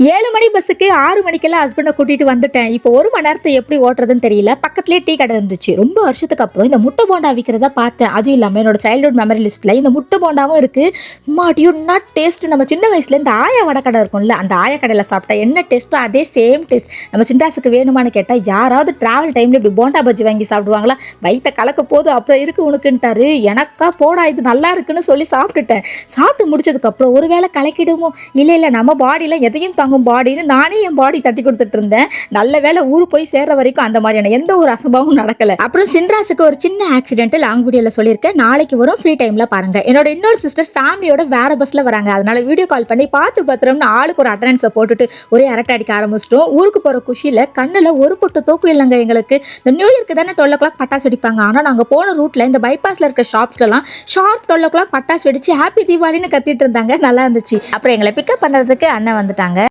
7 மணி பஸ்ஸுக்கு 6 மணிக்கெல்லாம் ஹஸ்பண்டை கூட்டிட்டு வந்துட்டேன். இப்போ 1 மணி நேரத்தை எப்படி ஓட்டுறதுன்னு தெரியல. பக்கத்துலேயே டீ கடை இருந்துச்சு. ரொம்ப வருஷத்துக்கு அப்புறம் இந்த முட்டை போண்டா விற்கிறத பார்த்தேன். அதுவும் இல்லாமல் என்னோட சைல்ட்ஹுட் மெமரி லிஸ்ட்டில் இந்த முட்டை போண்டாவும் இருக்குது. மாட்டியும் நட் டேஸ்ட். நம்ம சின்ன வயசுல இந்த ஆயா வடை கடை இருக்கும்ல, அந்த ஆயா கடையில் சாப்பிட்டா என்ன டேஸ்ட்டோ அதே சேம் டேஸ்ட். நம்ம சின்ராசுக்கு வேணுமான்னு கேட்டால் யாராவது ட்ராவல் டைமில் இப்படி போண்டா பஜ்ஜி வாங்கி சாப்பிடுவாங்களா? வயிற்ற கலக்க போது அப்போ இருக்கு உனக்குன்ட்டாரு. எனக்கா போடா இது நல்லா இருக்குன்னு சொல்லி சாப்பிட்டுட்டேன். சாப்பிட்டு முடிச்சதுக்கப்புறம் ஒருவேளை கலக்கிடுமோ இல்லை நம்ம பாடியில் எதையும் தாங்கும் பாடின்னு நானே என் பாடி தட்டி கொடுத்துட்டு இருந்தேன். நல்ல வேலை ஊர் போய் சேர்ற வரைக்கும் அந்த மாதிரியான எந்த ஒரு அசம்பாவும் நடக்கல. அப்புறம் சின்ராசுக்கு ஒரு சின்ன ஆக்சிடென்ட் லாங் வீடியோல சொல்லியிருக்கேன். நாளைக்கு வரும், ஃப்ரீ டைம்ல பாருங்க. என்னோட இன்னொரு சிஸ்டர் ஃபேமிலியோட வேற பஸ்ல வராங்க. அதனால வீடியோ கால் பண்ணி பார்த்து பத்திரம்னு ஆளுக்கு ஒரு அட்டண்டன்ஸை போட்டுட்டு ஒரே அரட்டை அடிக்க ஆரம்பிச்சிட்டோம். ஊருக்கு போற குஷியில கண்ணுல ஒரு பொட்டு தூக்கு இல்லைங்க எங்களுக்கு. இந்த நியூ இயர்க்கு தானே 12 o'clock பட்டாசு வெடிப்பாங்க. ஆனா நாங்க போன ரூட்ல இந்த பைபாஸ்ல இருக்க ஷாப்ஸ்லாம் ஷார்ப் 12 o'clock பட்டாசு வெடிச்சு ஹாப்பி தீபாவளின்னு கத்திட்டு இருந்தாங்க. நல்லா இருந்துச்சு. அப்புறம் எங்களை பிக்கப் பண்றதுக்கு அண்ணன் வந்துட்டாங்க.